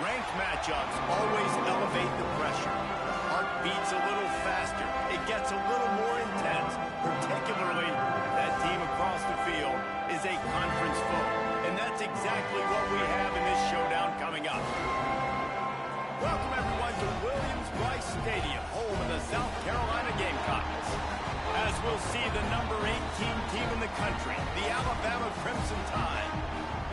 Ranked matchups always elevate the pressure. Heart beats a little faster. It gets a little more intense, particularly if that team across the field is a conference foe. And that's exactly what we have in this showdown coming up. Welcome, everyone, to Williams-Brice Stadium, home of the South Carolina Gamecocks. As we'll see, the number 18 team in the country, the Alabama Crimson Tide,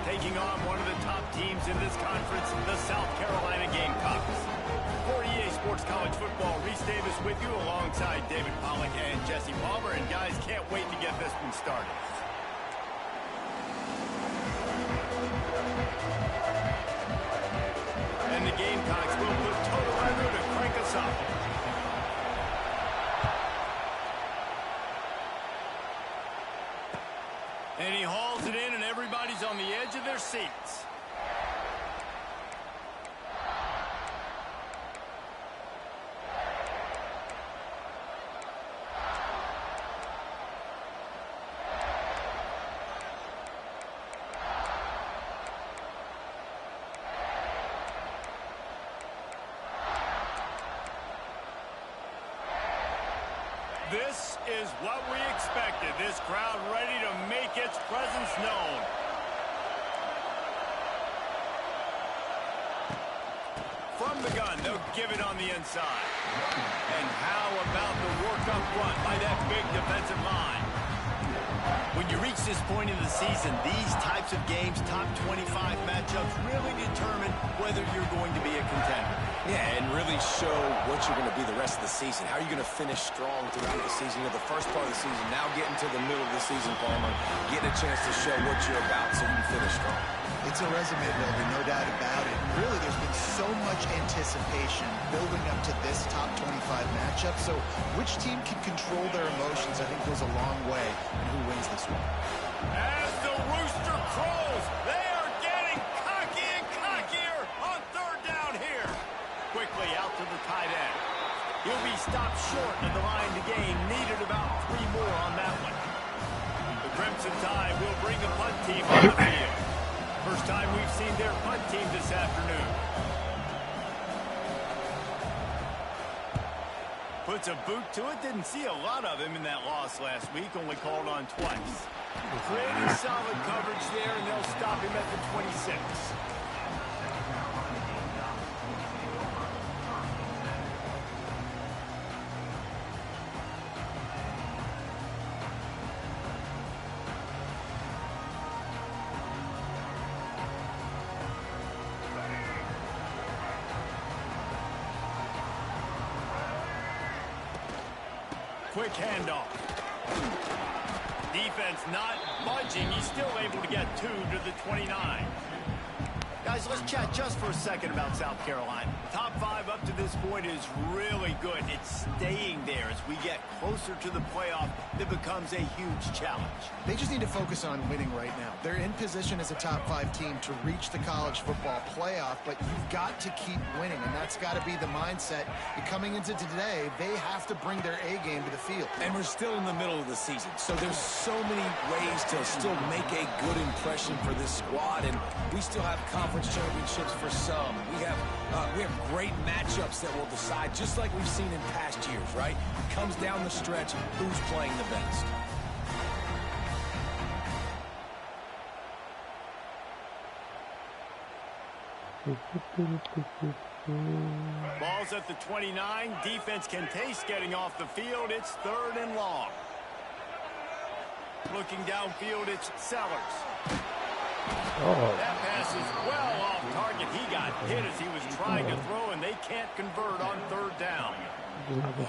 taking on one of the top teams in this conference, the South Carolina Gamecocks. For EA Sports College Football, Reese Davis with you alongside David Pollack and Jesse Palmer. And guys, can't wait to get this one started. And the Gamecocks will put total weather to crank us up. And he hauls it in, and everybody's on the edge of their seats. This is what we expected. This crowd ready to make its presence known. From the gun, they'll give it on the inside. And how about the work up front by that big defensive line? When you reach this point in the season, these types of games, top 25 matchups, really determine whether you're going to be a contender. Yeah, and really show what you're going to be the rest of the season. How are you going to finish strong throughout the season? You know, the first part of the season, now getting to the middle of the season, Palmer, getting a chance to show what you're about so you can finish strong. It's a resume builder, no doubt about it. Really, there's been so much anticipation building up to this top 25 matchup. So which team can control their emotions, I think, goes a long way in who wins this one. As the rooster crows, they are getting cocky and cockier on third down here. Quickly out to the tight end. He'll be stopped short of the line to gain. Needed about 3 more on that one. The Crimson Tide will bring the punt team on the field. First time we've seen their punt team this afternoon. Puts a boot to it. Didn't see a lot of him in that loss last week. Only called on twice. Pretty solid coverage there, and they'll stop him at the 26. Quick handoff. Defense not budging. He's still able to get 2 to the 29. Guys, let's chat just for a second about South Carolina. Top 5 up to this point is really good. It's staying there as we get closer to the playoff. That becomes a huge challenge. They just need to focus on winning right now. They're in position as a top 5 team to reach the college football playoff, but you've got to keep winning, and that's got to be the mindset. And coming into today, they have to bring their A game to the field. And we're still in the middle of the season, so there's so many ways to still make a good impression for this squad, and we still have conference championships for some. We have great matchups that will decide, just like we've seen in past years, right? It comes down the stretch, who's playing the best. Ball's at the 29. Defense can taste getting off the field. It's 3rd and long. Looking downfield, it's Sellers. That pass is well off target. He got hit as he was trying to throw, and they can't convert on 3rd down.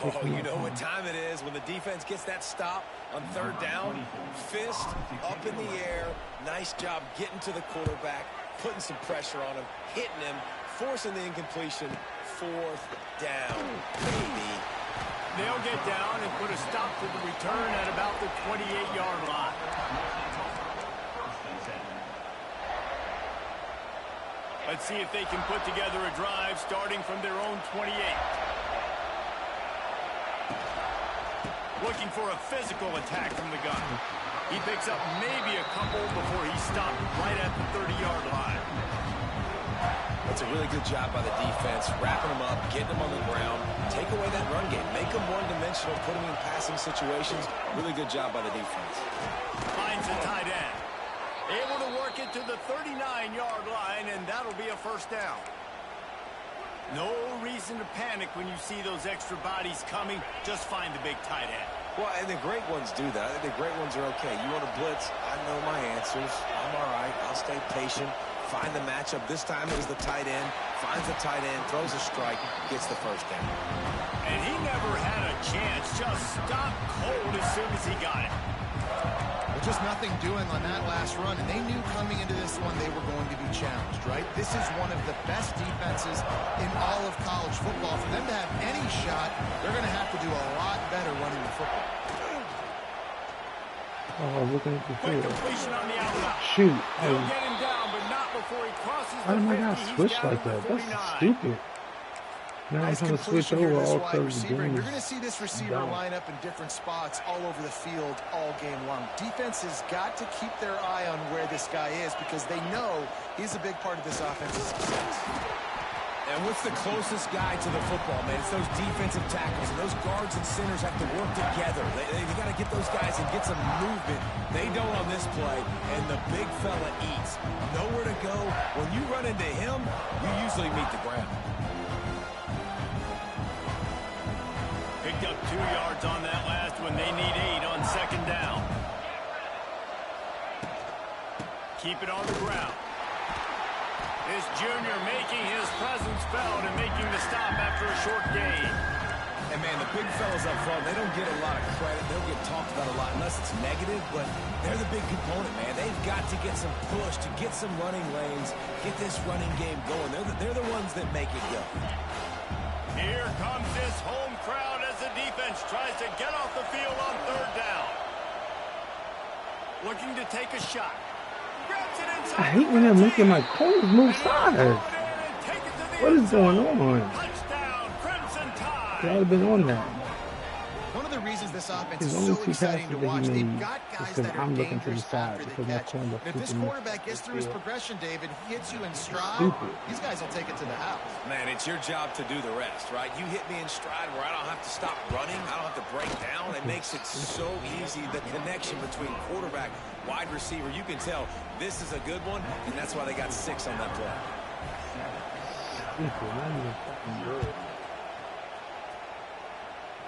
Oh, you know what time it is when the defense gets that stop on 3rd down. Fist up in the air. Nice job getting to the quarterback, putting some pressure on him, hitting him, forcing the incompletion. 4th down, baby. They'll get down and put a stop to the return at about the 28-yard line. Let's see if they can put together a drive starting from their own 28. Looking for a physical attack from the gun. He picks up maybe a couple before he's stopped right at the 30-yard line. That's a really good job by the defense, wrapping them up, getting them on the ground, take away that run game, make them one-dimensional, put them in passing situations. Really good job by the defense. Finds the tight end. Able to work it to the 39-yard line, and that'll be a first down. No reason to panic when you see those extra bodies coming. Just find the big tight end. Well, and the great ones do that. I think the great ones are okay. You want to blitz? I know my answers. I'm all right. I'll stay patient. Find the matchup. This time it was the tight end. Finds the tight end, throws a strike, gets the first down. And he never had a chance. Just stopped cold as soon as he got it. Just nothing doing on that last run, and they knew coming into this one they were going to be challenged, right? This is one of the best defenses in all of college football. For them to have any shot, they're going to have to do a lot better running the football. Oh, looking at the field. On the outside. Shoot. He'll get him down, but not before he crosses Why the am I 50. not He's switch down like to that? the That's 49. stupid. Now I'm trying to switch over all because the game You're is going to see this receiver down. line up in different spots all over the field all game long. Defense has got to keep their eye on where this guy is because they know he's a big part of this offense's success. And what's the closest guy to the football, man? It's those defensive tackles, and those guards and centers have to work together. They got to get those guys and get some movement. They don't on this play, and the big fella eats. Nowhere to go. When you run into him, you usually meet the ground. Picked up 2 yards on that last one. They need 8 on second down. Keep it on the ground. This junior making his presence felt and making the stop after a short gain. And, man, the big fellas up front, they don't get a lot of credit. They don't get talked about a lot unless it's negative, but they're the big component, man. They've got to get some push, to get some running lanes, get this running game going. They're the ones that make it go. Here comes this home crowd as the defense tries to get off the field on third down. Looking to take a shot. I hate when they're making my corners move sideways. What is going on? They ought to have been on that. One of the reasons this offense His is only so two exciting to passes that watch, he they've made got is guys because that are I'm looking to the dangerous side after the because my catch. corner If this flipping quarterback gets through his progression, David, he hits you in stride, Stupid. these guys will take it to the house. Man, it's your job to do the rest, right? You hit me in stride where I don't have to stop running. I don't have to break down. It makes it so easy. The connection between quarterback, wide receiver, you can tell this is a good one, and that's why they got 6 on that play. Stupid. Not even fucking good.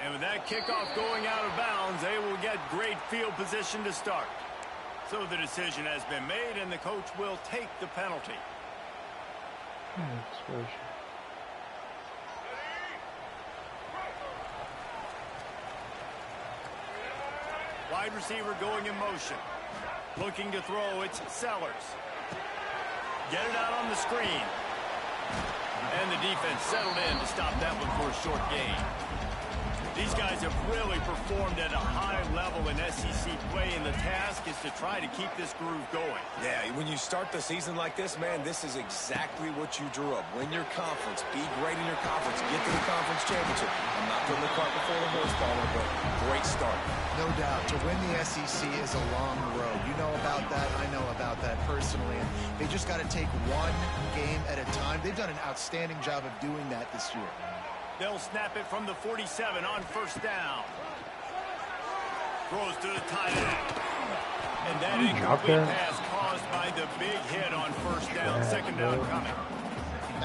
And with that kickoff going out of bounds, they will get great field position to start. So the decision has been made, and the coach will take the penalty. Wide receiver going in motion. Looking to throw, it's Sellers. Get it out on the screen. And the defense settled in to stop that one for a short gain. These guys have really performed at a high level in SEC play, and the task is to try to keep this groove going. Yeah, when you start the season like this, man, this is exactly what you drew up. Win your conference. Be great in your conference. Get to the conference championship. I'm not putting the cart before the horse, Palmer, but great start. No doubt. To win the SEC is a long road. You know about that. I know about that personally. And they just got to take one game at a time. They've done an outstanding job of doing that this year. They'll snap it from the 47 on first down. Throws to the tight end. And that incomplete pass caused by the big hit on first down. Second down coming.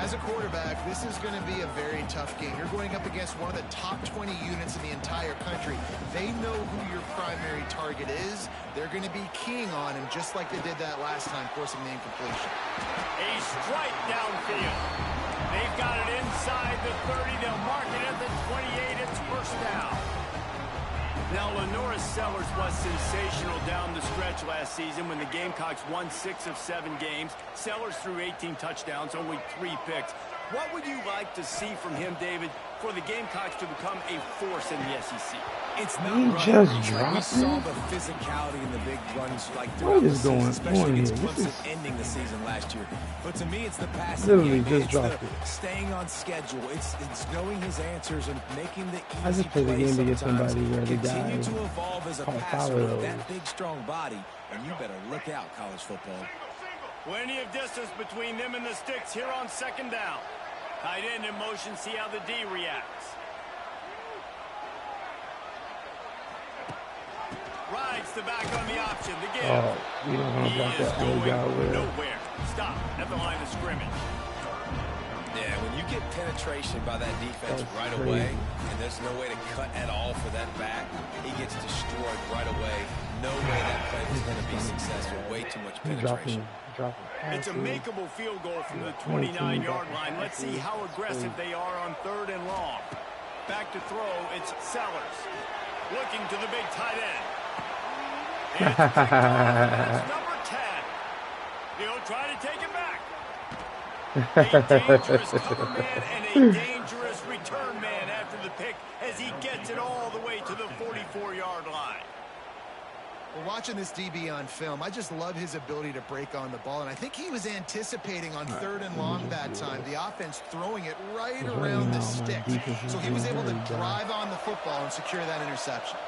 As a quarterback, this is going to be a very tough game. You're going up against one of the top 20 units in the entire country. They know who your primary target is. They're going to be keying on him just like they did that last time, forcing the incompletion. A strike downfield. They've got it inside the 30. They'll mark it at the 28. It's first down. Now, Lenoris Sellers was sensational down the stretch last season when the Gamecocks won 6 of 7 games. Sellers threw 18 touchdowns, only 3 picks. What would you like to see from him, David, for the Gamecocks to become a force in the SEC? It's not He right. just We dropped saw him? the physicality in the big runs like What throughout the is season, going especially on against here? This Clemson is- ending the season last year. But to me, it's the passing Literally game. just It's dropped the it. staying on schedule. It's knowing his answers and making the easy I just played a plays game against sometimes. somebody where the Continue guy to evolve as a caught passer 5 of with those. that big, strong body, and you better look out, college football. Plenty of distance between them and the sticks here on second down. Tight end in motion, see how the D reacts. Rides the back on the option. The give. Oh, we don't want to block that old guy with. Nowhere. Stop at the line of scrimmage. Yeah, when you get penetration by that defense right away, and there's no way to cut at all for that back, he gets destroyed right away. No way that play is going to be successful. Way too much penetration. It's a makeable field goal from the 29-yard line. Let's see how aggressive they are on 3rd and long. Back to throw, it's Sellers. Looking to the big tight end. That's number 10. He'll try to take it back. A dangerous cover man and a dangerous return man after the pick as he gets it all the way to the 44-yard line. Well, watching this DB on film, I just love his ability to break on the ball, and I think he was anticipating on 3rd and long that time, the offense throwing it right around the stick. So he was able to drive on the football and secure that interception.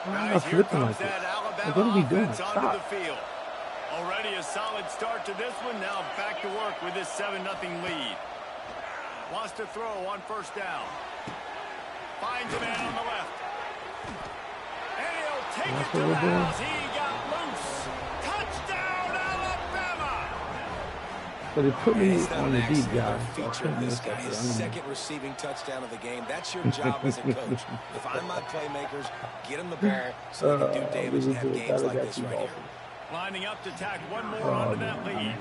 Guys, here comes that Alabama offense onto the field. Already a solid start to this one. Now back to work with this 7-0 lead. Wants to throw on 1st down. Finds a man on the left. And he'll take it to the house. He got loose. Touchdown, Alabama! So they put me on the deep guy. Feature this guy, his 2nd receiving touchdown of the game. That's your job as a coach. Find my playmakers, get them the ball so they can do damage and have games like this right here. Lining up to tack one more onto that lead.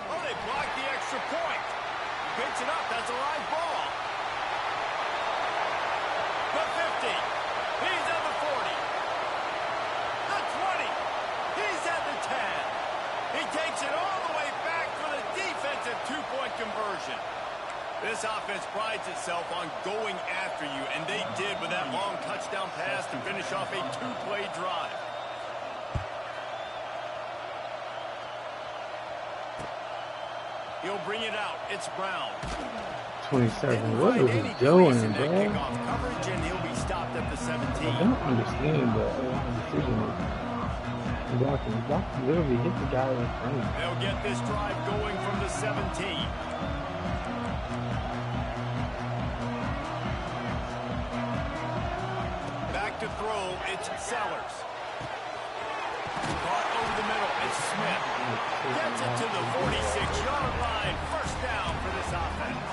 Oh, they blocked the extra point. Picks it up. That's a live ball. The 50. He's at the 40. The 20. He's at the 10. He takes it all the way back for the defensive 2-point conversion. This offense prides itself on going after you, and they did with that long touchdown pass to finish off a 2-play drive. He'll bring it out. It's Brown. 27. What is he doing, bro? Coverage, and he'll be stopped at the 17. I don't understand the decision. Blocking literally hit the guy in front of him. They'll get this drive going from the 17. To throw, it's Sellers. Caught over the middle, it's Smith. Gets it to the 46-yard line. 1st down for this offense.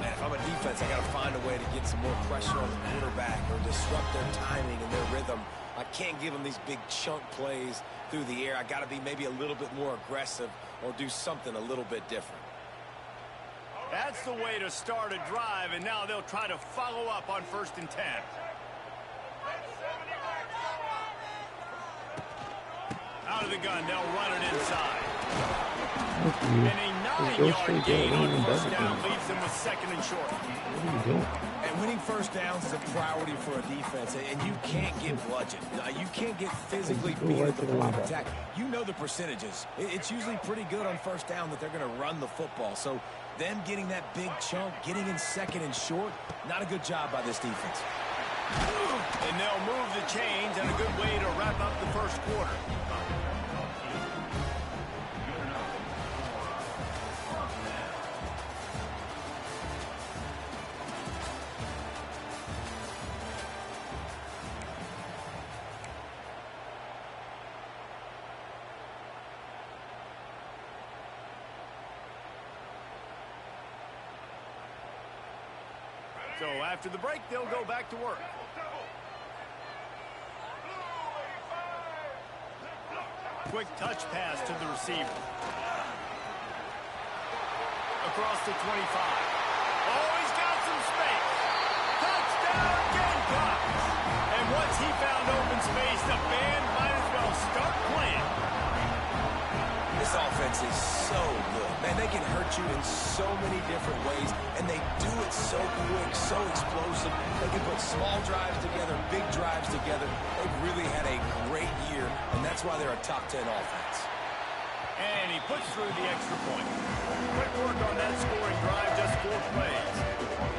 Man, if I'm a defense, I got to find a way to get some more pressure on the quarterback or disrupt their timing and their rhythm. I can't give them these big chunk plays through the air. I got to be maybe a little bit more aggressive or do something a little bit different. That's the way to start a drive, and now they'll try to follow up on 1st and 10. Out of the gun, they'll run it inside. And a 9-yard gain on 1st down leaves them with 2nd and short. What are you doing? And winning 1st downs is a priority for a defense, and you can't get bludgeoned. You can't get physically beat at the block attack. You know the percentages. It's usually pretty good on 1st down that they're going to run the football. So them getting that big chunk, getting in 2nd and short, not a good job by this defense. And they'll move the chains, and a good way to wrap up the 1st quarter. So after the break, they'll go back to work. Quick touch pass to the receiver. Across the 25. Oh, he's got some space. Touchdown, Gamecocks. And once he found open space, the band might as well start playing. This offense is so good. Man, they can hurt you in so many different ways, and they do it so quick, so explosive. They can put small drives together, big drives together. They've really had a great year, and that's why they're a top 10 offense. And he puts through the extra point. Quick work on that scoring drive, just 4 plays.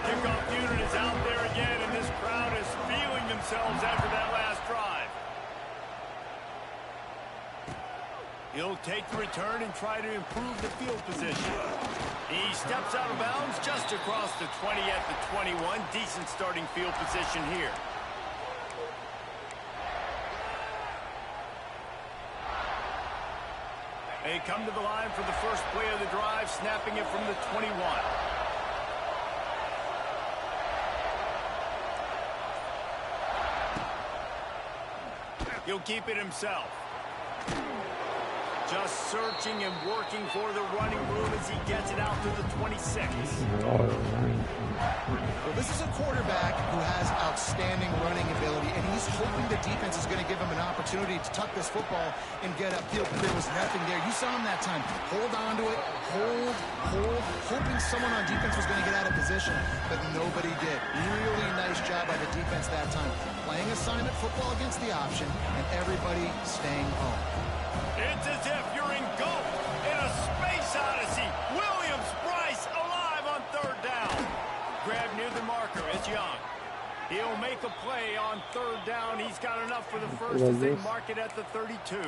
Kickoff unit is out there again, and this crowd is feeling themselves after that last drive. He'll take the return and try to improve the field position. He steps out of bounds just across the 20 at the 21. Decent starting field position here. They come to the line for the first play of the drive, snapping it from the 21. He'll keep it himself. Just searching and working for the running room as he gets it out to the 26. Well, this is a quarterback who has outstanding running ability, and he's hoping the defense is going to give him an opportunity to tuck this football and get upfield. There was nothing there. You saw him that time. Hold on to it. Hold, hoping someone on defense was going to get out of position, but nobody did. Really nice job by the defense that time. Playing assignment football against the option, and everybody staying home. It's as if you're engulfed in a space odyssey. Williams-Brice alive on third down. Grab near the marker. It's Young. He'll make a play on third down. He's got enough for the first as they mark it at the 32.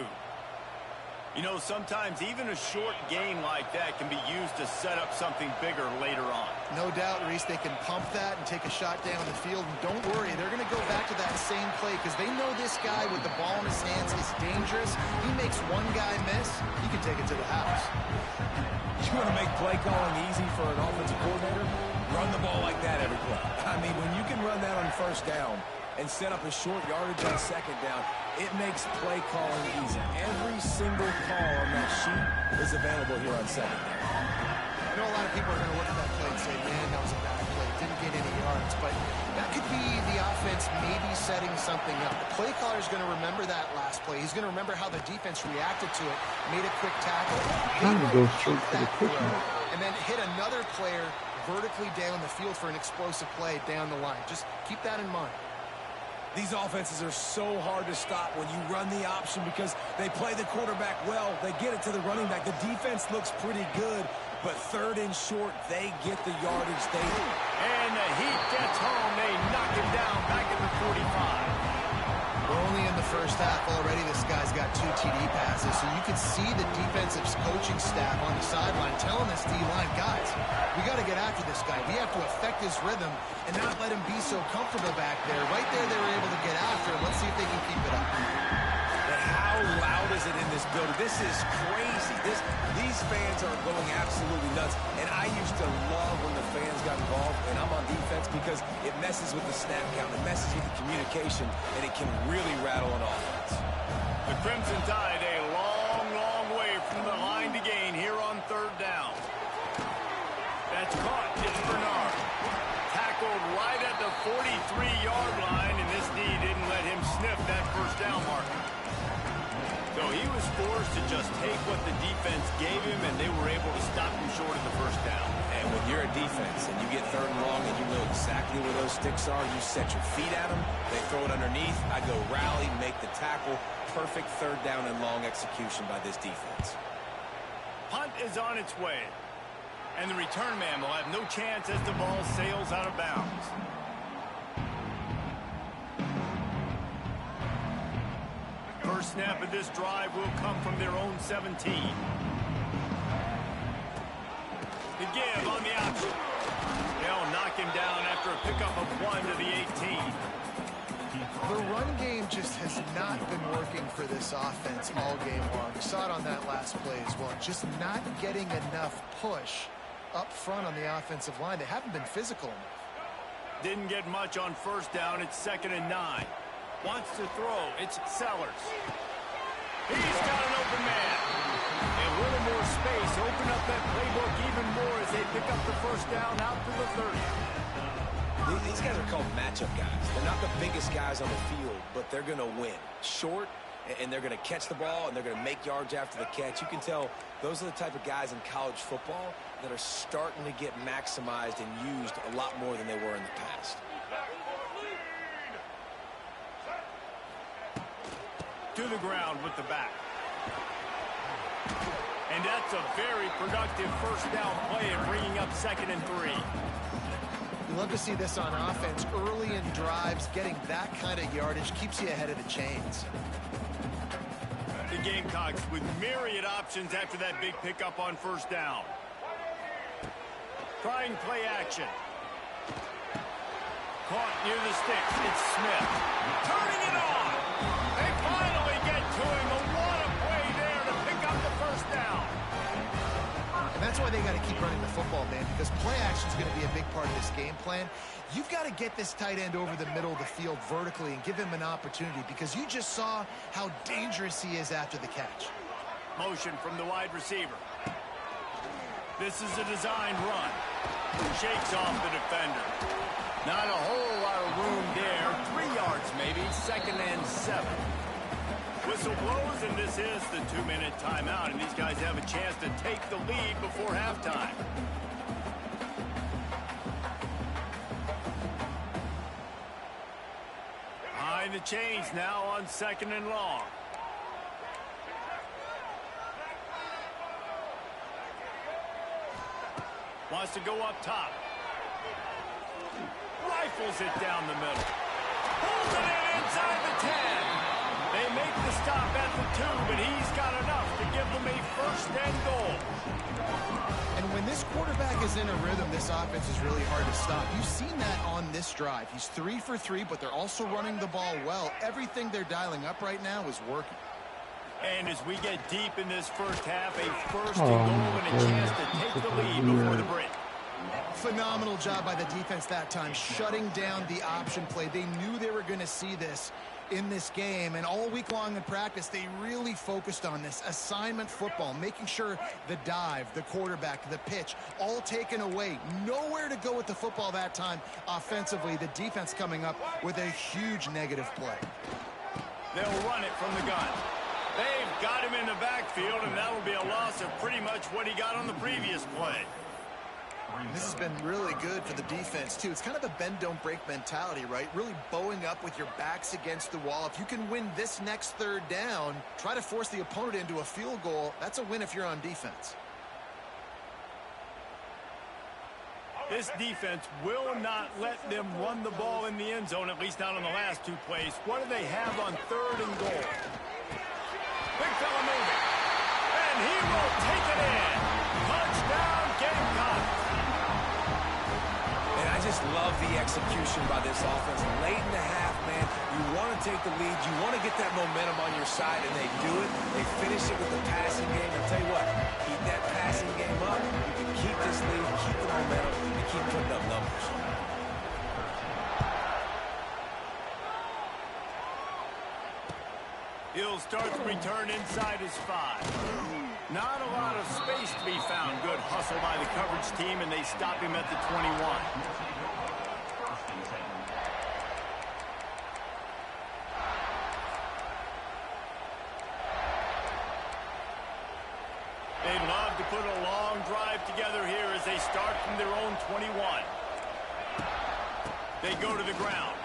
You know, sometimes even a short game like that can be used to set up something bigger later on. No doubt, Reese, they can pump that and take a shot down the field. And don't worry, they're going to go back to that same play because they know this guy with the ball in his hands is dangerous. He makes one guy miss, he can take it to the house. You want to make play calling easy for an offensive coordinator? Run the ball like that every play. I mean, when you can run that on first down and set up a short yardage on second down, it makes play calling easy. Every single call on that sheet is available here on second down. I know a lot of people are going to look at that play and say, man, that was a bad play. Didn't get any yards. But that could be the offense maybe setting something up. The play caller is going to remember that last play. He's going to remember how the defense reacted to it, made a quick tackle, trying to go straight to the quick and then hit another player vertically down the field for an explosive play down the line. Just keep that in mind. These offenses are so hard to stop when you run the option because they play the quarterback well. They get it to the running back. The defense looks pretty good, but third and short, they get the yardage they need. And the heat gets home. They knock him down back at the 45. We're only in the first half already. This guy's got 2 TD passes, so you can see the defensive coaching staff on the sideline telling this D-line, guys, we got to get after this guy. We have to affect his rhythm and not let him be so comfortable back there. Right there, they were able to get after him. Let's see if they can keep it up. But how loud is it in this building? This is crazy. These fans are going absolutely nuts. And I used to love when the fans got involved, and I'm on defense because it messes with the snap count, it messes with the communication, and it can really rattle an offense. The Crimson Tide a long, long way from the line to gain here on third down. That's caught. It's Bernard. Tackled right at the 43-yard line, and this D didn't let him sniff that first down marker. So he was forced to just take what the defense gave him, and they were able to stop him short of the first down. And when you're a defense and you get third and long and you know exactly where those sticks are, you set your feet at them, they throw it underneath, I go rally, make the tackle. Perfect third down and long execution by this defense. Punt is on its way. And the return man will have no chance as the ball sails out of bounds. First snap of this drive will come from their own 17. The give on the option. They'll knock him down after a pickup of 1 to the 18. The run game just has not been working for this offense all game long. You saw it on that last play as well. Just not getting enough push up front on the offensive line. They haven't been physical enough. Didn't get much on first down. It's 2nd and 9. Wants to throw. It's Sellers. He's got an open man. A little more space. Open up that playbook even more as they pick up the first down out to the 30. These guys are called matchup guys. They're not the biggest guys on the field, but they're going to win. Short, and they're going to catch the ball, and they're going to make yards after the catch. You can tell those are the type of guys in college football that are starting to get maximized and used a lot more than they were in the past. To the ground with the back. And that's a very productive first down play and bringing up 2nd and 3. You love to see this on offense. Early in drives, getting that kind of yardage keeps you ahead of the chains. The Gamecocks with myriad options after that big pickup on first down. Trying play action. Caught near the sticks. It's Smith. Turning it on. They finally get to him. A what a play there to pick up the first down. And that's why they got to keep running the football, man, because play action is going to be a big part of this game plan. You've got to get this tight end over the middle of the field vertically and give him an opportunity, because you just saw how dangerous he is after the catch. Motion from the wide receiver. This is a designed run. Shakes off the defender. Not a whole lot of room there. 3 yards maybe. 2nd and 7. Whistle blows, and this is the 2-minute timeout, and these guys have a chance to take the lead before halftime. Behind the chains now on 2nd and long. Wants to go up top. Rifles it down the middle. Pulls it in inside the 10. They make the stop at the 2, but he's got enough to give them a 1st and goal. And when this quarterback is in a rhythm, this offense is really hard to stop. You've seen that on this drive. He's 3 for 3, but they're also running the ball well. Everything they're dialing up right now is working. And as we get deep in this first half, a 1st and goal and a chance to take the lead before the break. Phenomenal job by the defense that time, shutting down the option play. They knew they were going to see this in this game, and all week long in practice, they really focused on this assignment football, making sure the dive, the quarterback, the pitch, all taken away. Nowhere to go with the football that time offensively. The defense coming up with a huge negative play. They'll run it from the gun. They've got him in the backfield, and that'll be a loss of pretty much what he got on the previous play. This has been really good for the defense, too. It's kind of a bend-don't-break mentality, right? Really bowing up with your backs against the wall. If you can win this next 3rd down, try to force the opponent into a field goal. That's a win if you're on defense. This defense will not let them run the ball in the end zone, at least not on the last 2 plays. What do they have on 3rd and goal? Big fella moving. And he will take it in. Touchdown, Gamecocks. And I just love the execution by this offense. Late in the half, man, you want to take the lead. You want to get that momentum on your side, and they do it. They finish it with the passing game. I'll tell you what, keep that passing game up. You can keep this lead, keep the momentum, and keep putting up numbers. He'll start the return inside his 5. Not a lot of space to be found. Good hustle by the coverage team, and they stop him at the 21. They'd love to put a long drive together here as they start from their own 21. They go to the ground.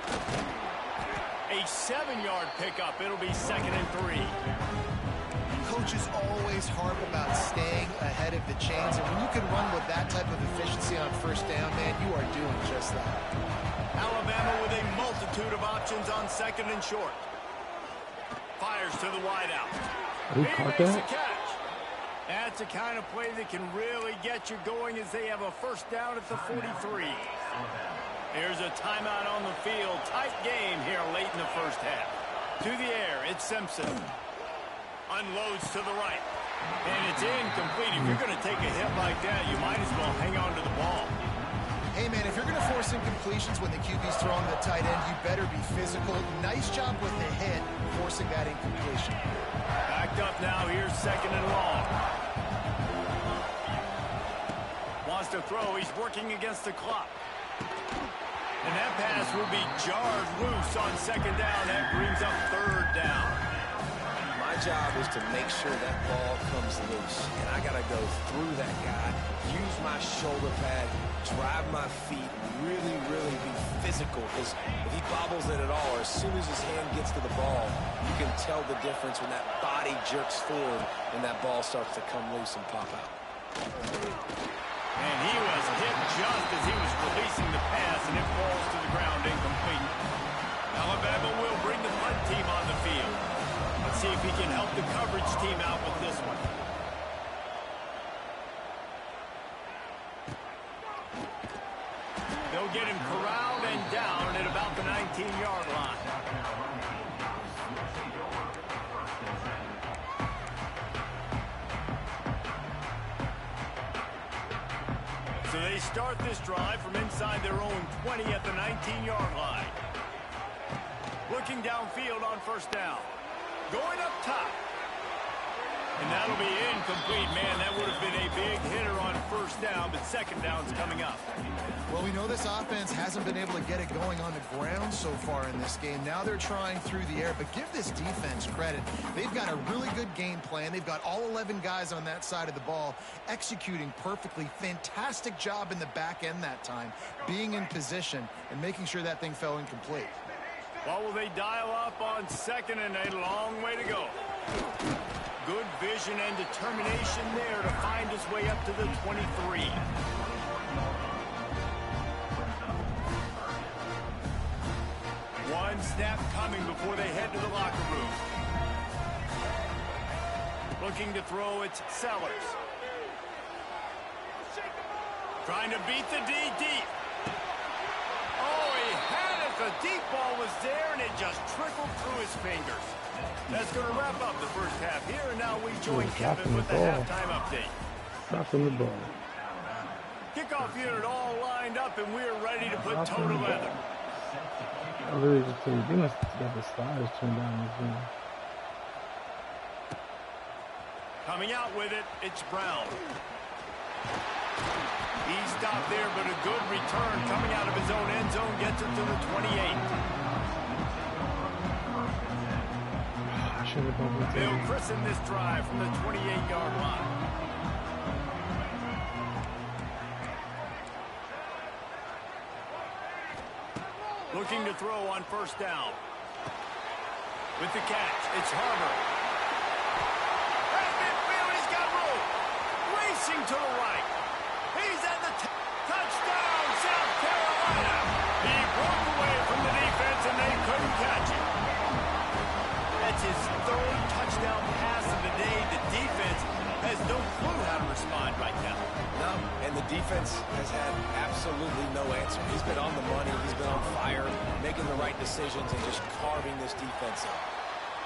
A 7-yard pickup. It'll be 2nd and 3. Coaches always harp about staying ahead of the chains, and when you can run with that type of efficiency on 1st down, man, you are doing just that. Alabama with a multitude of options on 2nd and short. Fires to the wideout. He caught that? Catch. That's the kind of play that can really get you going as they have a 1st down at the 43. Here's a timeout on the field. Tight game here late in the first half. To the air, it's Simpson. Unloads to the right. And it's incomplete. If you're going to take a hit like that, you might as well hang on to the ball. Hey, man, if you're going to force incompletions when the QB's throwing the tight end, you better be physical. Nice job with the hit, forcing that incompletion. Backed up now. Here's 2nd and long. Wants to throw. He's working against the clock. And that pass will be jarred loose on 2nd down. That brings up 3rd down. My job is to make sure that ball comes loose. And I got to go through that guy, use my shoulder pad, drive my feet, really be physical. Because if he bobbles it at all, or as soon as his hand gets to the ball, you can tell the difference when that body jerks forward and that ball starts to come loose and pop out. And he was hit just as he was releasing the pass, and it falls to the ground incomplete. Alabama will bring the punt team on the field. Let's see if he can help the coverage team out with this one. They'll get him corralled and down at about the 19-yard line. So they start this drive from inside their own 20 at the 19-yard line. Looking downfield on first down. Going up top. And that'll be incomplete. Man, that would have been a big hitter on first down, but second down's coming up. Well, we know this offense hasn't been able to get it going on the ground so far in this game. Now they're trying through the air, but give this defense credit. They've got a really good game plan. They've got all 11 guys on that side of the ball executing perfectly. Fantastic job in the back end that time, being in position and making sure that thing fell incomplete. Well, will they dial up on second and a long way to go? Good vision and determination there to find his way up to the 23. One snap coming before they head to the locker room. Looking to throw, it's Sellers. Trying to beat the D deep. Oh, he had it. The deep ball was there, and it just trickled through his fingers. That's going to wrap up the first half here, and now we join Kevin with the halftime update. Dropping the ball. Kickoff unit all lined up, and we're ready to put toe to leather. I really just think they must got the sliders turned down this game. Coming out with it, it's Brown. He stopped there, but a good return coming out of his own end zone gets it to the 28. They'll christen this drive from the 28-yard line. Looking to throw on first down. With the catch, it's Harper. At midfield, he's got room. Racing to the right. He's at the touchdown, South Carolina. He broke away from the defense, and they couldn't catch him. That's his third touchdown pass of the day. The defense has no clue how to respond right now. No, and the defense has had absolutely no answer. He's been on the money. He's been on fire, making the right decisions, and just carving this defense up.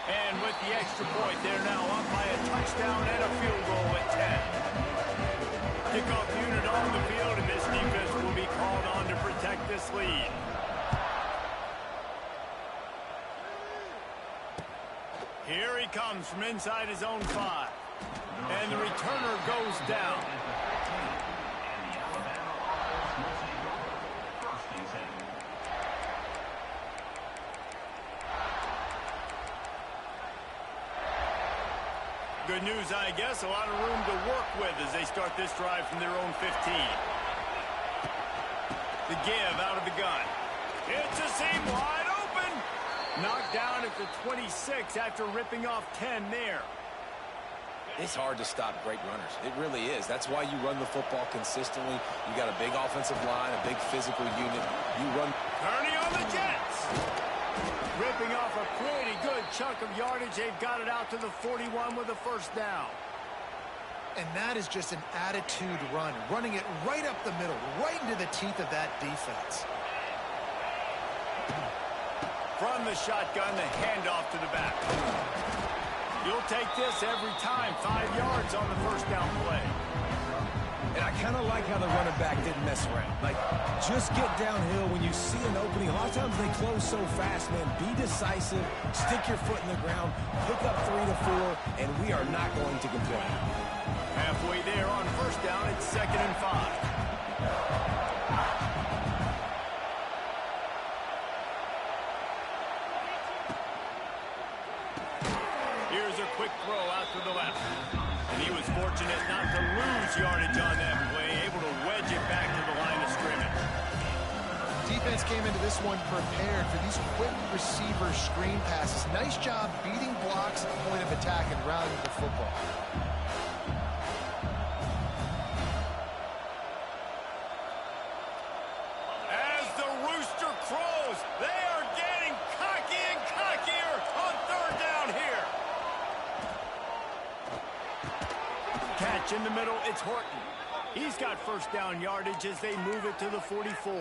And with the extra point, they're now up by a touchdown and a field goal at 10. Kickoff unit on the field, and this defense will be called on to protect this lead. Here he comes from inside his own 5. And the returner goes down. Good news, I guess. A lot of room to work with as they start this drive from their own 15. The give out of the gun. It's a seam wide open. Knocked down at the 26 after ripping off 10 there. It's hard to stop great runners. It really is. That's why you run the football consistently. You got a big offensive line, a big physical unit. You run. Kearney on the Jets. Ripping off a pretty good chunk of yardage. They've got it out to the 41 with a first down. And that is just an attitude run, running it right up the middle, right into the teeth of that defense. From the shotgun, the handoff to the back. You'll take this every time. 5 yards on the first down play. And I kind of like how the running back didn't mess around. Like, just get downhill when you see an opening. A lot of times they close so fast, man. Be decisive, stick your foot in the ground, pick up 3 to 4, and we are not going to complain. Halfway there on first down, it's 2nd and 5. Here's a quick throw out to the left. And he was fortunate not to lose yardage on that play, able to wedge it back to the line of scrimmage. Defense came into this one prepared for these quick receiver screen passes. Nice job beating blocks at the point of attack and rallying the football. As the rooster crows, they are getting cocky and cockier on third down here. mismatch in the middle. It's Horton. He's got first down yardage as they move it to the 44.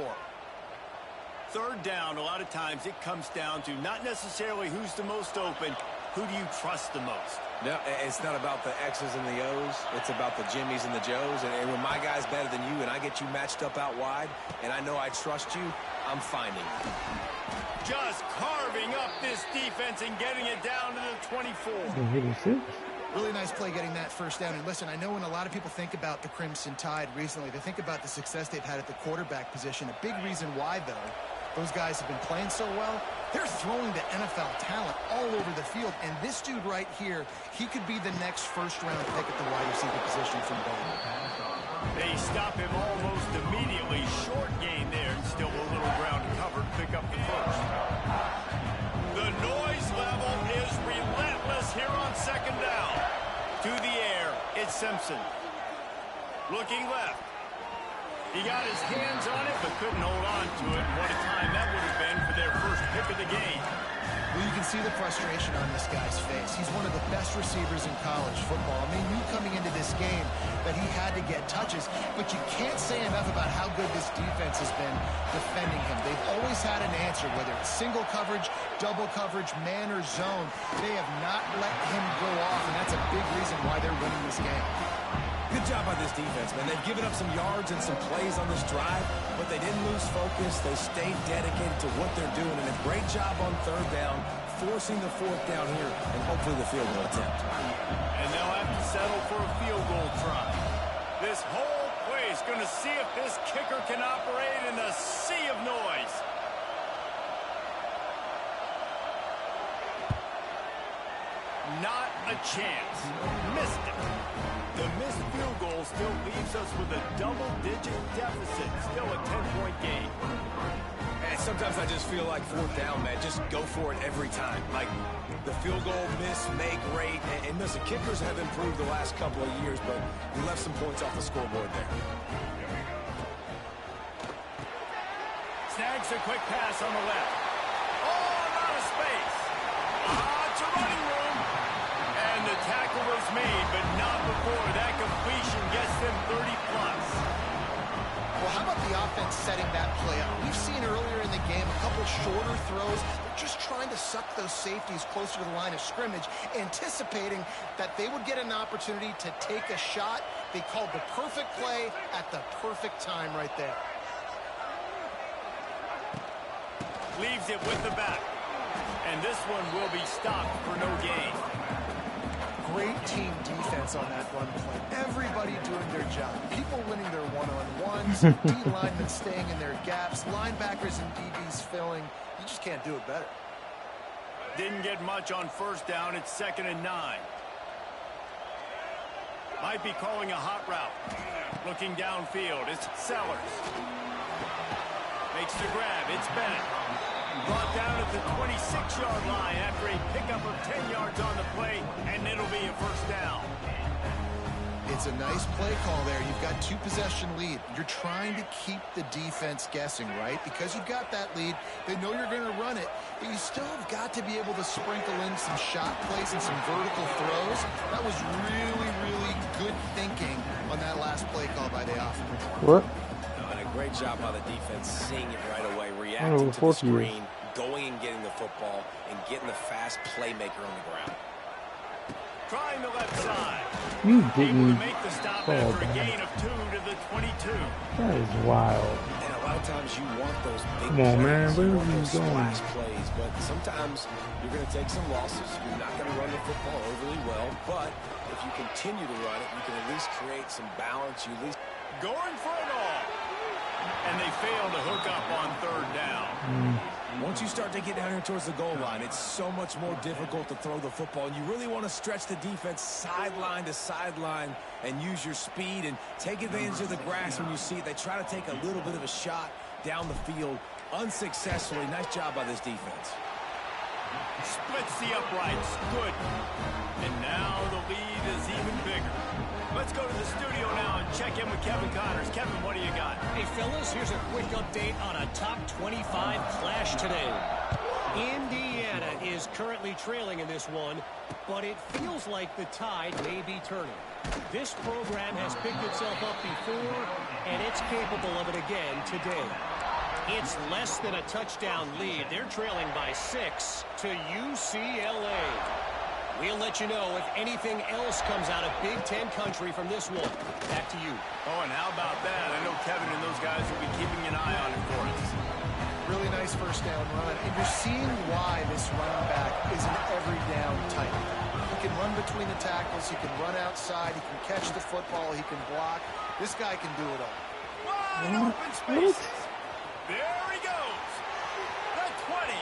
Third down, a lot of times it comes down to not necessarily who's the most open, who do you trust the most? No, it's not about the X's and the O's. It's about the Jimmies and the Joes. And when my guy's better than you and I get you matched up out wide and I know I trust you, I'm finding you. Just carving up this defense and getting it down to the 24. Really nice play getting that first down. And listen, I know when a lot of people think about the Crimson Tide recently, they think about the success they've had at the quarterback position. A big reason why, though, those guys have been playing so well, they're throwing the NFL talent all over the field. And this dude right here, he could be the next first-round pick at the wide receiver position from Baylor. They stop him almost immediately. Short gain there, and still a little ground covered. Pick up the first. The noise level is relentless here on second down. To the air, it's Simpson. Looking left. He got his hands on it, but couldn't hold on to it. What a time that would have been for their first pick of the game. Well, you can see the frustration on this guy's face. He's one of the best receivers in college football. And they knew coming into this game that he had to get touches, but you can't say enough about how good this defense has been defending him. They've always had an answer, whether it's single coverage, double coverage, man or zone. They have not let him go off, and that's a big reason why they're winning this game. Good job by this defense, man. They've given up some yards and some plays on this drive, but they didn't lose focus. They stayed dedicated to what they're doing, and a great job on third down, forcing the fourth down here, and hopefully the field goal attempt. And they'll have to settle for a field goal try. This whole play is going to see if this kicker can operate in a sea of noise. Not a chance. Missed it. The missed field goal still leaves us with a double-digit deficit. Still a 10-point game. And sometimes I just feel like fourth down, man. Just go for it every time. Like the field goal miss, make great. And listen, kickers have improved the last couple of years, but we left some points off the scoreboard there. Snags a quick pass on the left. Oh, not a space. It's a running room. And the tackle was made, but not before that completion gets them 30-plus. Well, how about the offense setting that play up? We've seen earlier in the game a couple shorter throws. They're just trying to suck those safeties closer to the line of scrimmage, anticipating that they would get an opportunity to take a shot. They called the perfect play at the perfect time right there. Leaves it with the back. And this one will be stopped for no gain. Great team defense on that run play. Everybody doing their job. People winning their one-on-ones, D linemen staying in their gaps, linebackers and DBs filling. You just can't do it better. Didn't get much on first down. It's 2nd and 9. Might be calling a hot route. Looking downfield. It's Sellers. Makes the grab. It's Bennett. Brought down at the 26-yard line after a pickup of 10 yards on the play, and it'll be a first down. It's a nice play call there. You've got 2-possession lead. You're trying to keep the defense guessing, right? Because you've got that lead, they know you're going to run it, but you still have got to be able to sprinkle in some shot plays and some vertical throws. That was really, really good thinking on that last play call by the offense. What? And a great job by the defense, seeing it right away, reacting to the screen, going and getting the football, and getting the fast playmaker on the ground. Trying the left side. You didn't make the stop after a gain of 2 to the 22. That is wild. And a lot of times you want those big Come on, man. Where are you going? splash plays, but sometimes you're going to take some losses. You're not going to run the football overly well, but if you continue to run it, you can at least create some balance. You at least going for it all. And they fail to hook up on third down. Once you start to get down here towards the goal line, it's so much more difficult to throw the football. And you really want to stretch the defense sideline to sideline and use your speed and take advantage of the grass when you see it. They try to take a little bit of a shot down the field unsuccessfully. Nice job by this defense. Splits the uprights. Good. And now the lead is even bigger. Let's go to the studio now and check in with Kevin Connors. Kevin, what do you got? Hey, fellas, here's a quick update on a top 25 clash today. Indiana is currently trailing in this one, but it feels like the tide may be turning. This program has picked itself up before, and it's capable of it again today. It's less than a touchdown lead. They're trailing by 6 to UCLA. We'll let you know if anything else comes out of Big Ten country from this one. Back to you. Oh, and how about that? I know Kevin and those guys will be keeping an eye on it for us. Really nice first down run. And you're seeing why this running back is an every down type. He can run between the tackles. He can run outside. He can catch the football. He can block. This guy can do it all. Wide open spaces. There he goes. The 20.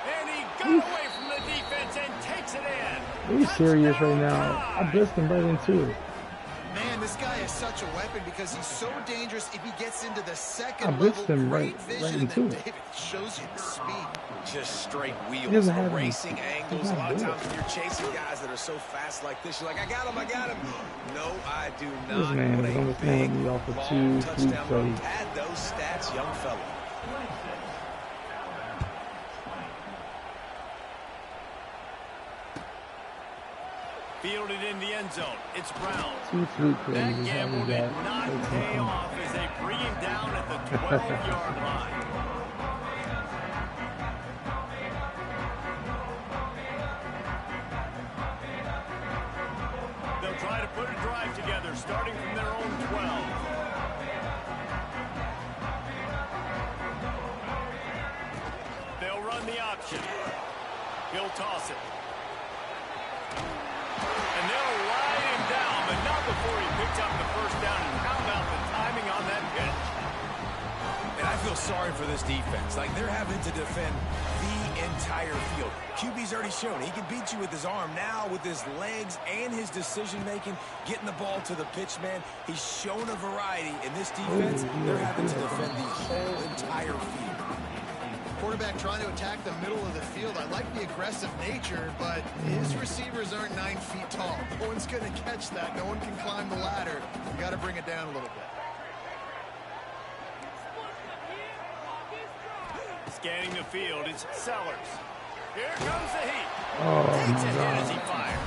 And he got away from the defense and takes it in. He's serious right now. I blitzed him right in two. Man, this guy is such a weapon because he's so dangerous if he gets into the second I blitzed level. him Great right vision, into and it. then David shows you the speed. Just straight He wheels, doesn't have racing any- angles. he's A not lot of good. times when you're chasing guys that are so fast like this, you're like, I got him. No, I do not. This man What is a on the big, penalty off of long 2 touchdown run. plays. Add those stats, young fella. Fielded in the end zone. It's Brown. 2 fluke plays. That is how gamble we did got. not pay off as they bring him down at the 12-yard line. They'll try to put a drive together, starting from their own 12. They'll run the option. He'll toss it. And they'll ride him down, but not before he picks up the first down. And how about the timing on that pitch? And I feel sorry for this defense. Like, they're having to defend the entire field. QB's already shown he can beat you with his arm. Now, with his legs and his decision-making, getting the ball to the pitch, man, he's shown a variety. In this defense, they're having to defend the whole entire field. Quarterback trying to attack the middle of the field. I like the aggressive nature, but his receivers aren't 9 feet tall. No one's going to catch that. No one can climb the ladder. You got to bring it down a little bit. Scanning the field, it's Sellers. Here comes the heat. Oh, Takes a hit my as he God. fires.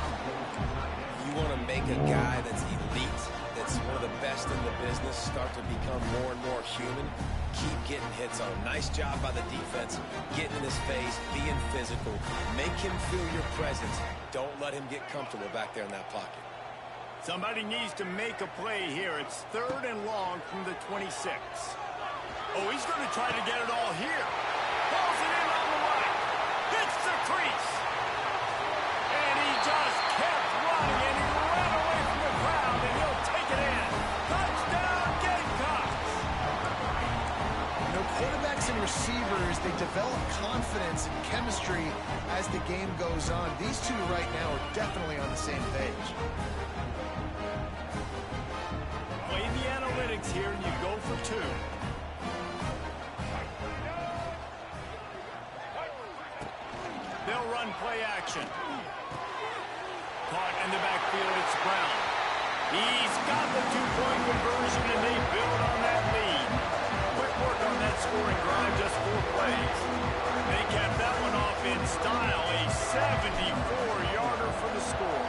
You want to make a guy that's elite, that's one of the best in the business, start to become more and more human. Keep getting hits on him. Nice job by the defense, getting in his face, being physical. Make him feel your presence. Don't let him get comfortable back there in that pocket. Somebody needs to make a play here. It's 3rd and long from the 26. Oh, he's going to try to get it all here. Pulls it in on the right. Hits the crease. And he just kept running, and he ran away from the crowd, and he'll take it in. Touchdown, Gamecocks. You know, quarterbacks and receivers, they develop confidence and chemistry as the game goes on. These two right now are definitely on the same page. Play the analytics here, and you go for 2. They'll run play action. Caught in the backfield, it's Brown. He's got the 2-point conversion, and they build on that lead. Quick work on that scoring drive, just 4 plays. They kept that one off in style, a 74-yarder for the score.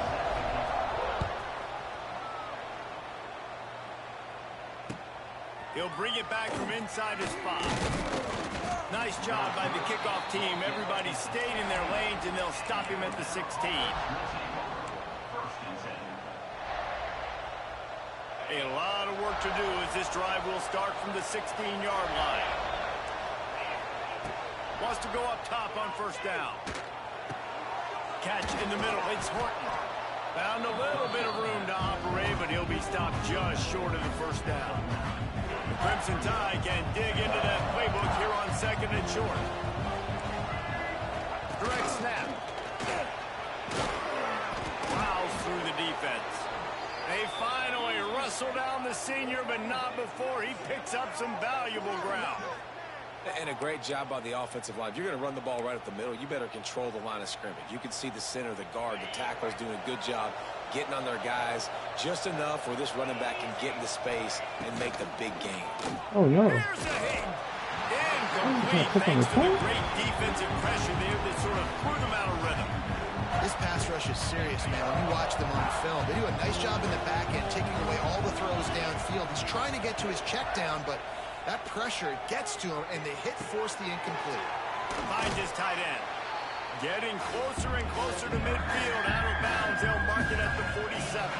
He'll bring it back from inside his 5. Nice job by the kickoff team. Everybody stayed in their lanes, and they'll stop him at the 16. A lot of work to do as this drive will start from the 16-yard line. Wants to go up top on 1st down. Catch in the middle. It's Horton. Found a little bit of room to operate, but he'll be stopped just short of the 1st down. The Crimson Tide can dig into that playbook here on 2nd and short. Direct snap. Plows through the defense. They finally wrestle down the senior, but not before he picks up some valuable ground. And a great job by the offensive line. If you're going to run the ball right up the middle, you better control the line of scrimmage. You can see the center, the guard, the tackler's doing a good job getting on their guys just enough where this running back can get into space and make the big game. Oh, no. Here's a hit. Incomplete thanks to the great defensive pressure there that sort of threw them out of rhythm. This pass rush is serious, man. When you watch them on film, they do a nice job in the back end, taking away all the throws downfield. He's trying to get to his check down, but that pressure gets to him, and the hit forced the incomplete. Finds his tight end. Getting closer and closer to midfield. Out of bounds. They'll mark it at the 47.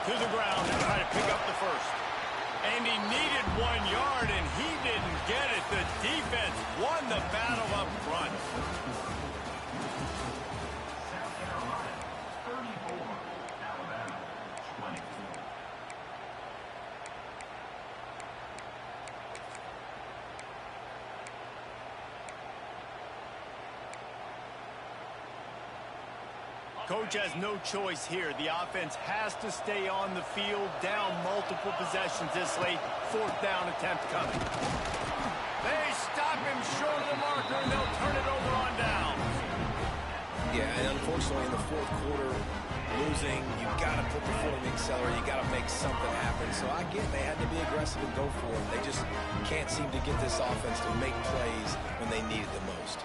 To the ground and try to pick up the first. And he needed 1 yard, and he didn't get it. The defense won the battle up front. Coach has no choice here. The offense has to stay on the field, down multiple possessions this late. 4th down attempt coming. They stop him short of the marker, and they'll turn it over on down. Yeah, and unfortunately in the 4th quarter, losing, you've got to put the foot on the accelerator. You've got to make something happen. So I get they had to be aggressive and go for it. They just can't seem to get this offense to make plays when they need it the most.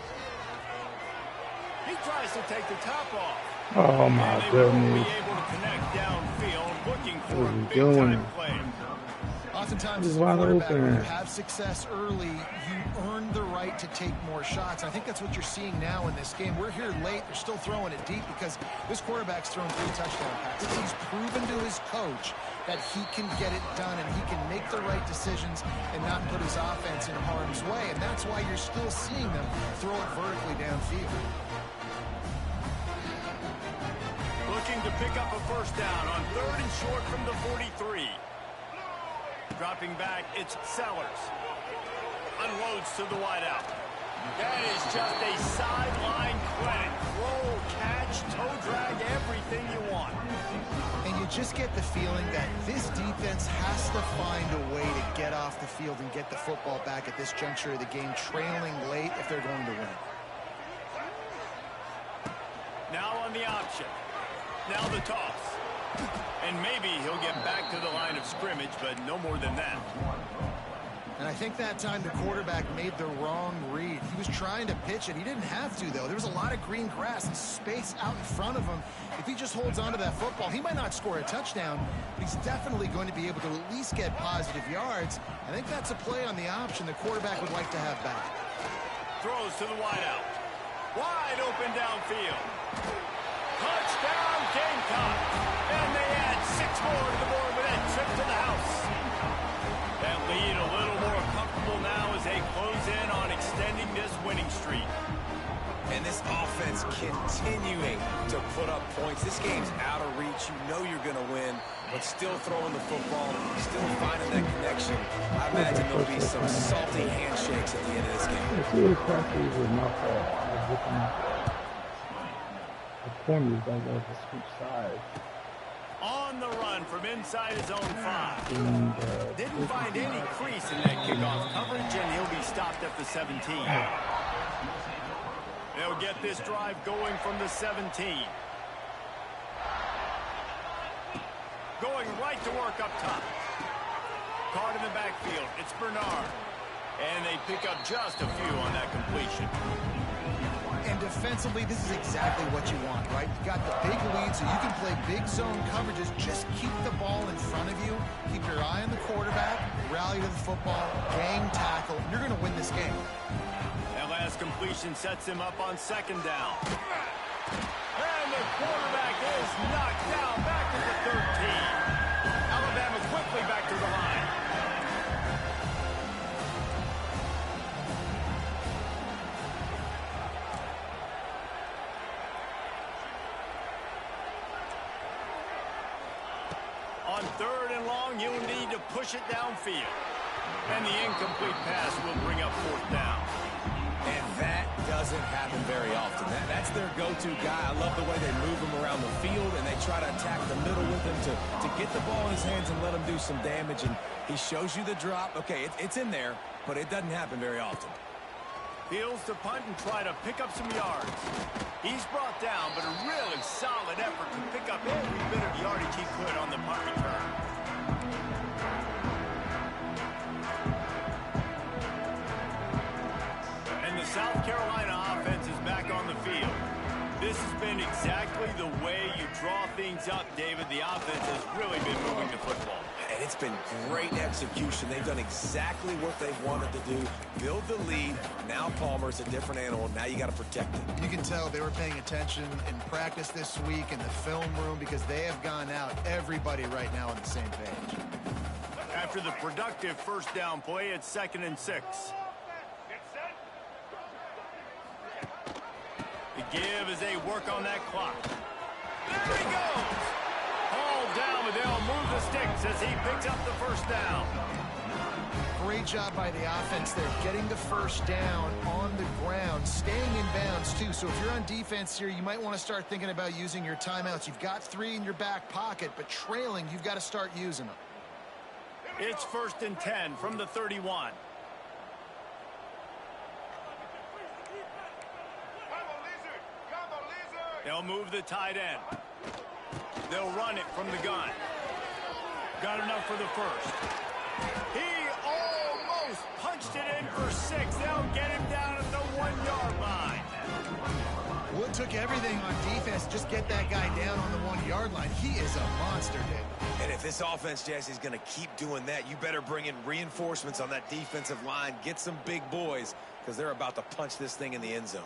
He tries to take the top off. Oh my goodness. What are we doing? Oftentimes, as a quarterback, when you have success early, you earn the right to take more shots. I think that's what you're seeing now in this game. We're here late. They're still throwing it deep because this quarterback's thrown 3 touchdown passes. He's proven to his coach that he can get it done and he can make the right decisions and not put his offense in harm's way. And that's why you're still seeing them throw it vertically downfield. Looking to pick up a first down on 3rd and short from the 43. Dropping back, it's Sellers. Unloads to the wideout. That is just a sideline credit. Roll, catch, toe drag, everything you want. And you just get the feeling that this defense has to find a way to get off the field and get the football back at this juncture of the game, trailing late if they're going to win. Now on the option. Now the toss. And maybe he'll get back to the line of scrimmage, but no more than that. And I think that time the quarterback made the wrong read. He was trying to pitch it. He didn't have to, though. There was a lot of green grass and space out in front of him. If he just holds on to that football, he might not score a touchdown, but he's definitely going to be able to at least get positive yards. I think that's a play on the option the quarterback would like to have back. Throws to the wideout. Wide open downfield. Touchdown, Gamecock. And they add 6 more to the board with that trip to the house. That lead a little more comfortable now as they close in on extending this winning streak. And this offense continuing to put up points. This game's out of reach. You know you're going to win, but still throwing the football, still finding that connection. I imagine there'll be some salty handshakes at the end of this game. The corners don't go to switch sides. On the run from inside his own 5. Didn't find any crease in that kickoff coverage, and he'll be stopped at the 17. They'll get this drive going from the 17. Going right to work up top. Caught in the backfield. It's Bernard. And they pick up just a few on that completion. And defensively, this is exactly what you want, right? You got the big lead, so you can play big zone coverages. Just keep the ball in front of you. Keep your eye on the quarterback. Rally to the football. Gang tackle. You're going to win this game. That last completion sets him up on 2nd down. And the quarterback is knocked down back to the 13. Alabama quickly back to the line. On 3rd and long, you'll need to push it downfield. And the incomplete pass will bring up 4th down. And that doesn't happen very often. That's their go-to guy. I love the way they move him around the field, and they try to attack the middle with him to get the ball in his hands and let him do some damage. And he shows you the drop. Okay, it's in there, but it doesn't happen very often. Feels to punt and try to pick up some yards. He's brought down, but a really solid effort to pick up every bit of yardage he could on the punt return. has been exactly the way you draw things up, David. The offense has really been moving the football. And it's been great execution. They've done exactly what they've wanted to do. Build the lead. Now Palmer's a different animal. Now you got to protect it. You can tell they were paying attention in practice this week in the film room because they have gone out, everybody right now on the same page. After the productive first down play, it's 2nd and 6. The give as they work on that clock. There he goes! Hauled down, but they'll move the sticks as he picks up the first down. Great job by the offense there, getting the first down on the ground, staying in bounds too. So if you're on defense here, you might want to start thinking about using your timeouts. You've got 3 in your back pocket, but trailing, you've got to start using them. It's 1st and 10 from the 31. They'll move the tight end. They'll run it from the gun. Got enough for the first. He almost punched it in for 6. They'll get him down at the 1-yard line. Well, it took everything on defense to just get that guy down on the 1-yard line. He is a monster, dude. And if this offense, Jesse, is going to keep doing that, you better bring in reinforcements on that defensive line. Get some big boys because they're about to punch this thing in the end zone.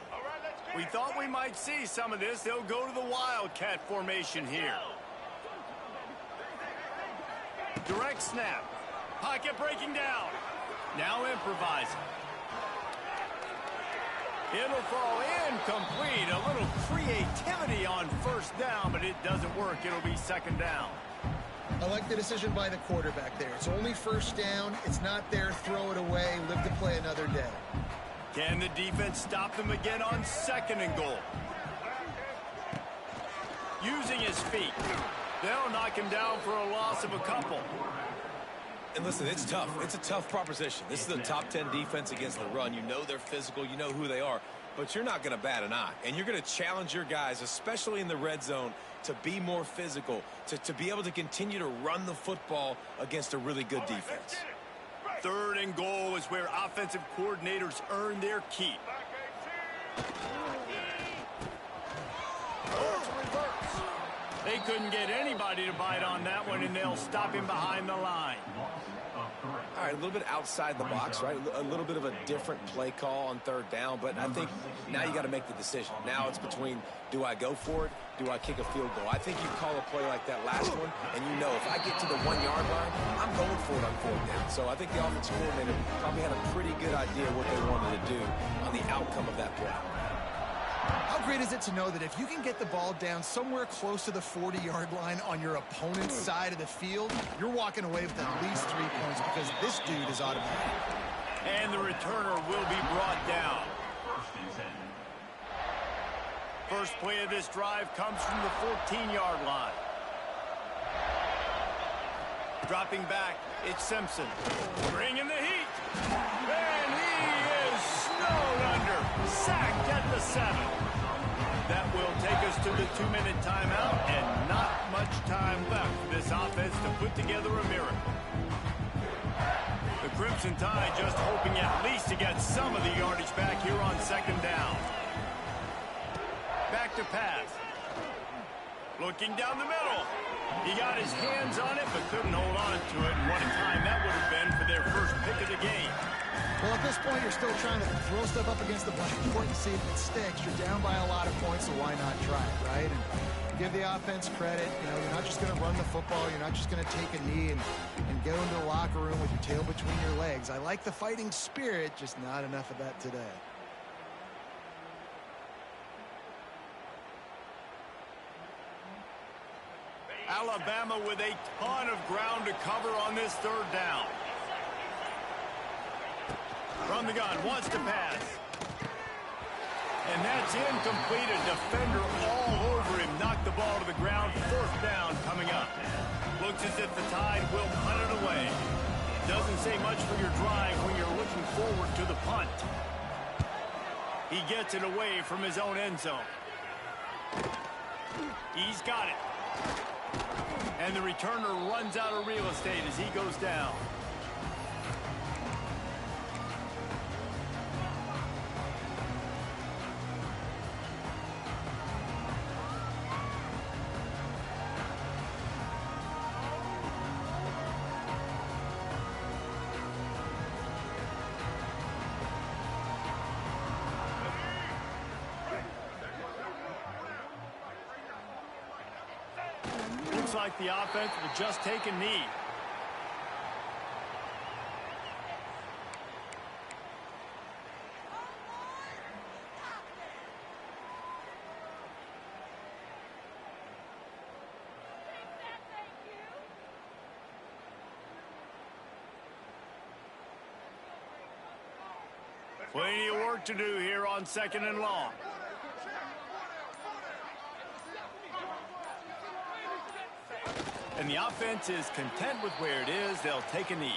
We thought we might see some of this. They'll go to the Wildcat formation here. Direct snap. Pocket breaking down. Now improvising. It'll fall incomplete. A little creativity on first down, but it doesn't work. It'll be 2nd down. I like the decision by the quarterback there. It's only first down. It's not there. Throw it away. Live to play another day. Can the defense stop them again on 2nd and goal? Using his feet. They'll knock him down for a loss of a couple. And listen, it's tough. It's a tough proposition. This is a top 10 defense against the run. You know they're physical. You know who they are. But you're not going to bat an eye. And you're going to challenge your guys, especially in the red zone, to be more physical, to be able to continue to run the football against a really good defense. 3rd and goal is where offensive coordinators earn their keep. They couldn't get anybody to bite on that one, and they'll stop him behind the line. All right, a little bit outside the box, right? A little bit of a different play call on 3rd down, but I think now you got to make the decision. Now it's between, do I go for it? Do I kick a field goal? I think you call a play like that last one, and you know if I get to the 1-yard line, I'm going for it on 4th down. So I think the offensive coordinator probably had a pretty good idea what they wanted to do on the outcome of that play. How great is it to know that if you can get the ball down somewhere close to the 40-yard line on your opponent's side of the field, you're walking away with at least 3 points because this dude is automatic. And the returner will be brought down. First play of this drive comes from the 14-yard line. Dropping back, it's Simpson. Bringing the heat. And he is snowed under. Sacked at the 7. That will take us to the 2-minute timeout, and not much time left for this offense to put together a miracle. The Crimson Tide just hoping at least to get some of the yardage back here on 2nd down. Back to pass. Looking down the middle. He got his hands on it, but couldn't hold on to it. And what a time that would have been for their first pick of the game. Well, at this point, you're still trying to throw stuff up against the blackboard and see if it sticks. You're down by a lot of points, so why not try it, right? And give the offense credit. You know, you're not just going to run the football. You're not just going to take a knee and go into the locker room with your tail between your legs. I like the fighting spirit, just not enough of that today. Alabama with a ton of ground to cover on this 3rd down. From the gun, wants to pass. And that's incomplete. A defender all over him. Knocked the ball to the ground. 4th down coming up. Looks as if the Tide will punt it away. Doesn't say much for your drive when you're looking forward to the punt. He gets it away from his own end zone. He's got it. And the returner runs out of real estate as he goes down. Looks like the offense will just take a knee. Plenty of work to do here on 2nd and long. And the offense is content with where it is. They'll take a knee.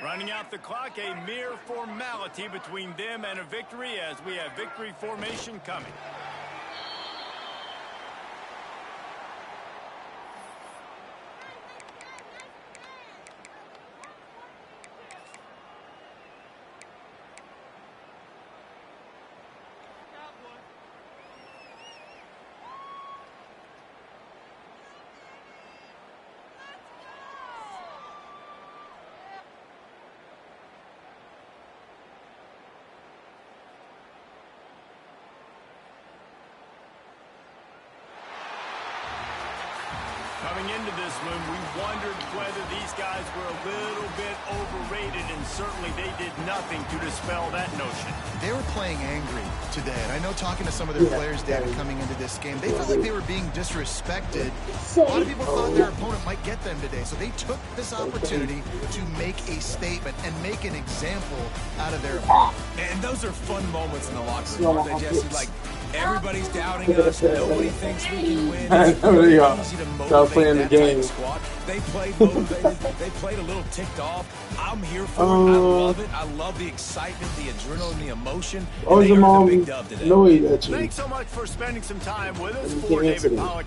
Running out the clock, a mere formality between them and a victory as we have victory formation coming. Coming into this one, we wondered whether these guys were a little bit overrated, and certainly they did nothing to dispel that notion. They were playing angry today, and I know talking to some of their players, David, coming into this game, they felt like they were being disrespected. A lot of people thought their opponent might get them today, so they took this opportunity to make a statement and make an example out of their opponent. And those are fun moments in the locker room, aren't they, Jesse? Like, everybody's doubting us. Nobody thinks we can win. It's really easy to motivate that type of squad. They played motivated. They played a little ticked off. I'm here for it. I love it. I love the excitement, the adrenaline, the emotion. And they earned a big dub today. Thanks so much for spending some time with us. For David Pollack.